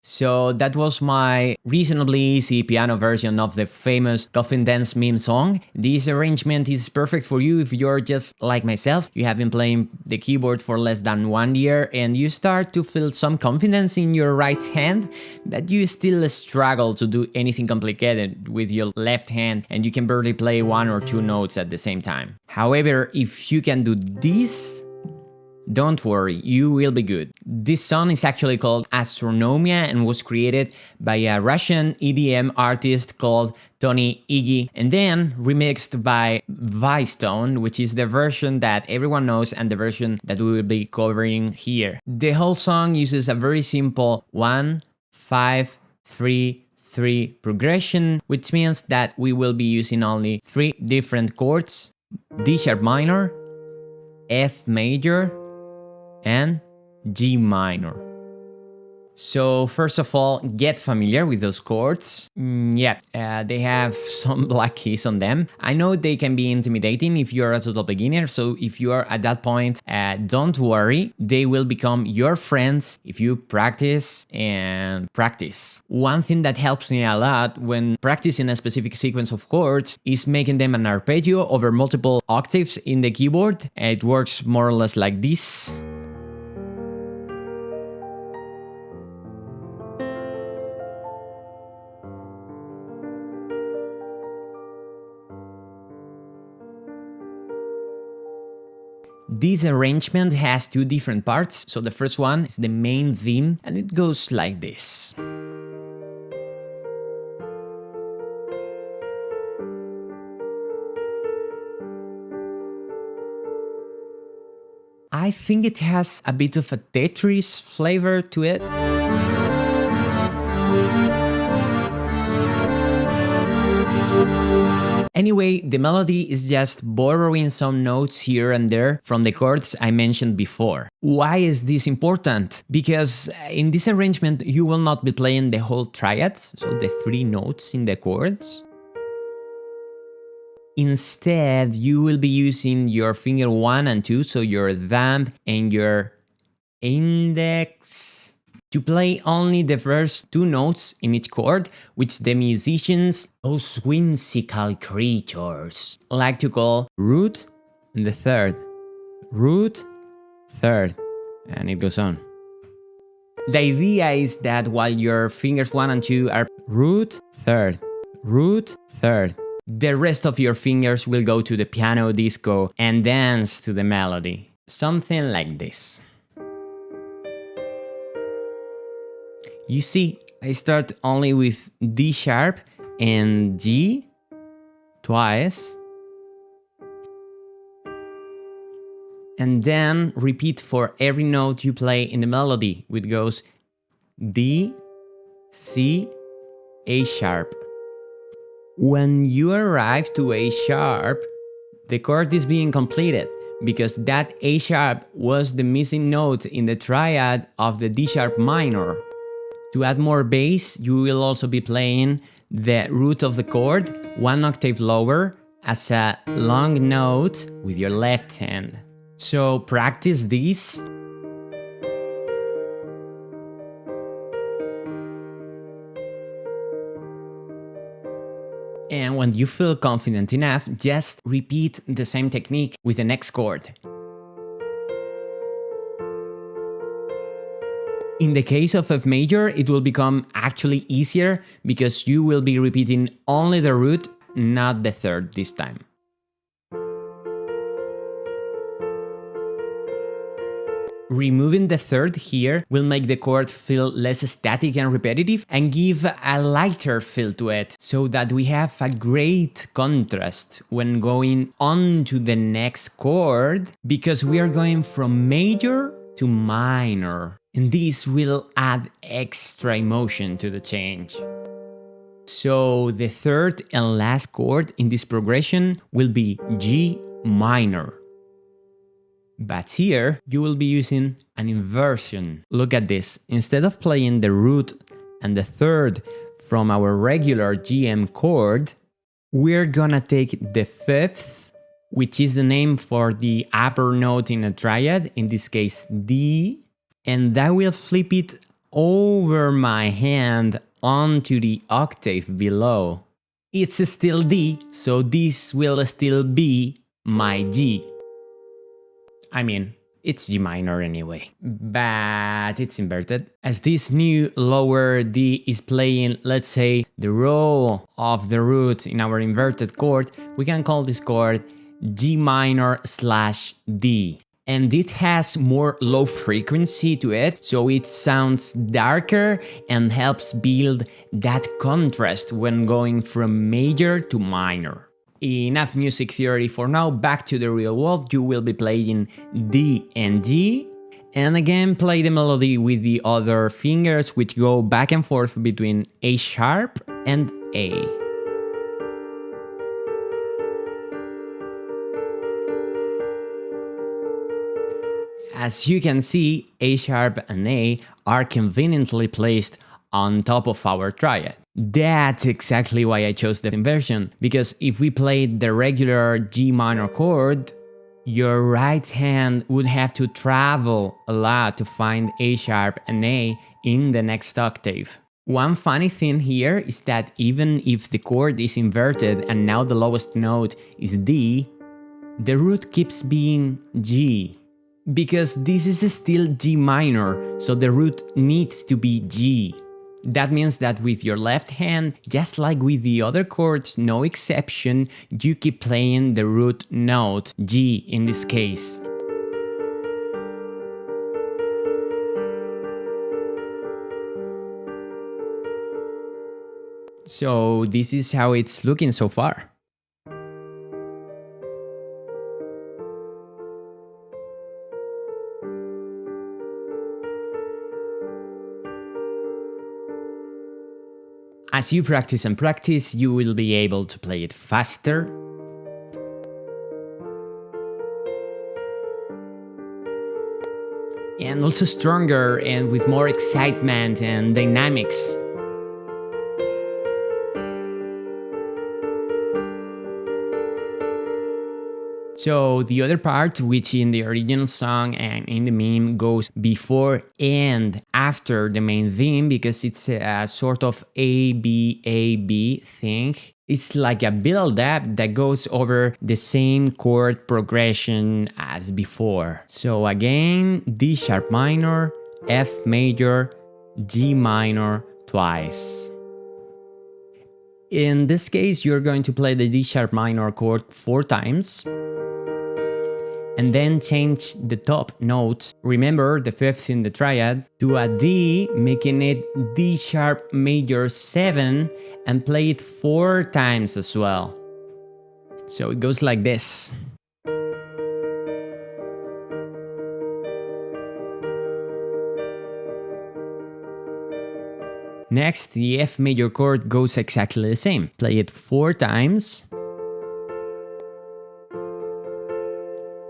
So that was my reasonably easy piano version of the famous Coffin Dance meme song. This arrangement is perfect for you if you're just like myself. You have been playing the keyboard for less than 1 year and you start to feel some confidence in your right hand, but you still struggle to do anything complicated with your left hand and you can barely play 1 or 2 notes at the same time. However, if you can do this, don't worry, you will be good. This song is actually called Astronomia and was created by a Russian EDM artist called Tony Igy and then remixed by Vicetone, which is the version that everyone knows and the version that we will be covering here. The whole song uses a very simple 1-5-3-3 progression, which means that we will be using only 3 different chords: D sharp minor, F major, and G minor. So first of all, get familiar with those chords. They have some black keys on them. I know they can be intimidating if you're a total beginner, so if you are at that point, don't worry. They will become your friends if you practice and practice. One thing that helps me a lot when practicing a specific sequence of chords is making them an arpeggio over multiple octaves in the keyboard. It works more or less like this. This arrangement has 2 different parts, so the first one is the main theme, and it goes like this. I think it has a bit of a Tetris flavor to it. Anyway, the melody is just borrowing some notes here and there from the chords I mentioned before. Why is this important? Because in this arrangement you will not be playing the whole triad, so the 3 notes in the chords. Instead, you will be using your finger 1 and 2, so your thumb and your index, to play only the first 2 notes in each chord, which the musicians, those whimsical creatures, like to call root and the third, root, third, and it goes on. The idea is that while your fingers 1 and 2 are root, third, the rest of your fingers will go to the piano disco and dance to the melody. Something like this. You see, I start only with D sharp and G twice, and then repeat for every note you play in the melody, which goes D, C, A sharp. When you arrive to A sharp, the chord is being completed, because that A sharp was the missing note in the triad of the D sharp minor. To add more bass, you will also be playing the root of the chord 1 octave lower as a long note with your left hand. So practice this. And when you feel confident enough, just repeat the same technique with the next chord. In the case of F major, it will become actually easier because you will be repeating only the root, not the third this time. Removing the third here will make the chord feel less static and repetitive and give a lighter feel to it, so that we have a great contrast when going on to the next chord, because we are going from major to minor. And this will add extra emotion to the change. So the third and last chord in this progression will be G minor. But here you will be using an inversion. Look at this. Instead of playing the root and the third from our regular GM chord, we're gonna take the fifth, which is the name for the upper note in a triad, in this case D, and that will flip it over my hand onto the octave below. It's still D, so this will still be my G. I mean, it's G minor anyway, but it's inverted. As this new lower D is playing, let's say, the role of the root in our inverted chord, we can call this chord G minor slash D. And it has more low frequency to it, so it sounds darker and helps build that contrast when going from major to minor. Enough music theory for now, back to the real world. You will be playing D and G, and again play the melody with the other fingers, which go back and forth between A sharp and A. As you can see, A sharp and A are conveniently placed on top of our triad. That's exactly why I chose the inversion, because if we played the regular G minor chord, your right hand would have to travel a lot to find A sharp and A in the next octave. One funny thing here is that even if the chord is inverted and now the lowest note is D, the root keeps being G. Because this is still G minor, so the root needs to be G. That means that with your left hand, just like with the other chords, no exception, you keep playing the root note, G in this case. So this is how it's looking so far. As you practice and practice, you will be able to play it faster and also stronger and with more excitement and dynamics. So the other part, which in the original song and in the meme goes before and after the main theme, because it's a sort of A-B thing. It's like a build-up that goes over the same chord progression as before. So again, D sharp minor, F major, G minor twice. In this case, you're going to play the D sharp minor chord 4 times. And then change the top note, remember the 5th in the triad, to a D, making it D sharp major 7, and play it 4 times as well. So it goes like this. Next, the F major chord goes exactly the same. Play it 4 times.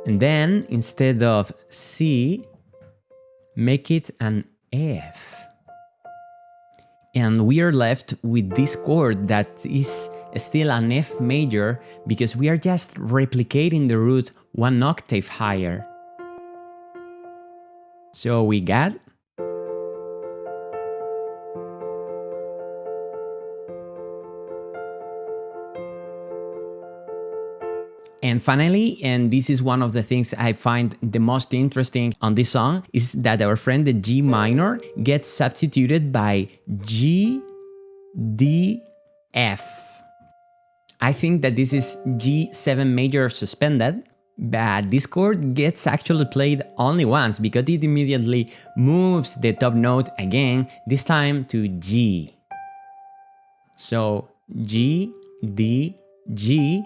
And then, instead of C, make it an F. And we are left with this chord that is still an F major because we are just replicating the root 1 octave higher. So we got And finally, and this is one of the things I find the most interesting on this song, is that our friend the G minor gets substituted by G, D, F. I think that this is G7 major suspended, but this chord gets actually played only once because it immediately moves the top note again, this time to G. So G, D, G,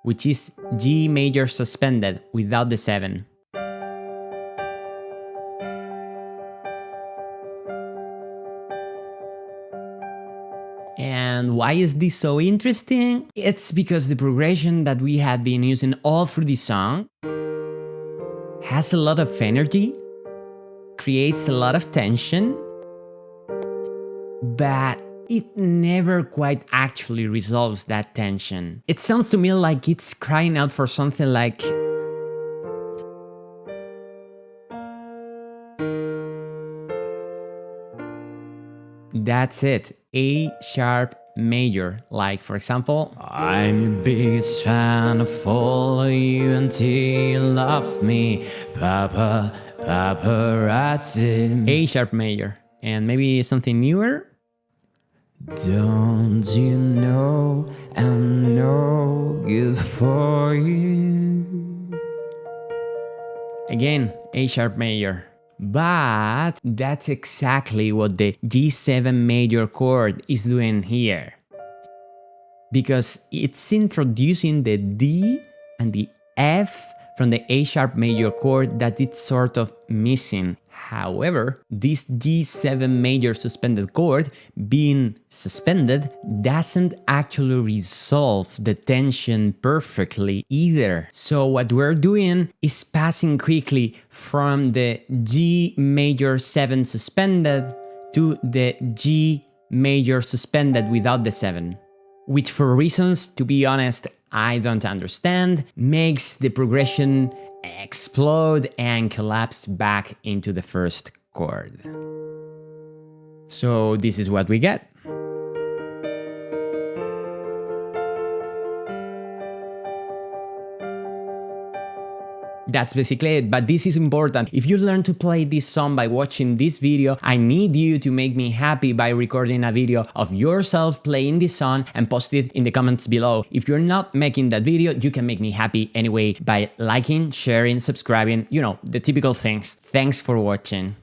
which is G major suspended without the 7. And why is this so interesting? It's because the progression that we have been using all through the song has a lot of energy, creates a lot of tension, but it never quite actually resolves that tension. It sounds to me like it's crying out for something like That's it. A sharp major. Like, for example, I'm your biggest fan, I follow you until you love me, Papa, paparazzi. A sharp major. And maybe something newer? Don't you know I'm no good for you? Again, A sharp major. But that's exactly what the G7 major chord is doing here. Because it's introducing the D and the F from the A sharp major chord that it's sort of missing. However, this G7 major suspended chord being suspended doesn't actually resolve the tension perfectly either. So what we're doing is passing quickly from the G major 7 suspended to the G major suspended without the 7. Which, for reasons, to be honest, I don't understand, makes the progression explode and collapse back into the first chord. So this is what we get. That's basically it, but this is important. If you learn to play this song by watching this video, I need you to make me happy by recording a video of yourself playing this song and post it in the comments below. If you're not making that video, you can make me happy anyway by liking, sharing, subscribing, you know, the typical things. Thanks for watching.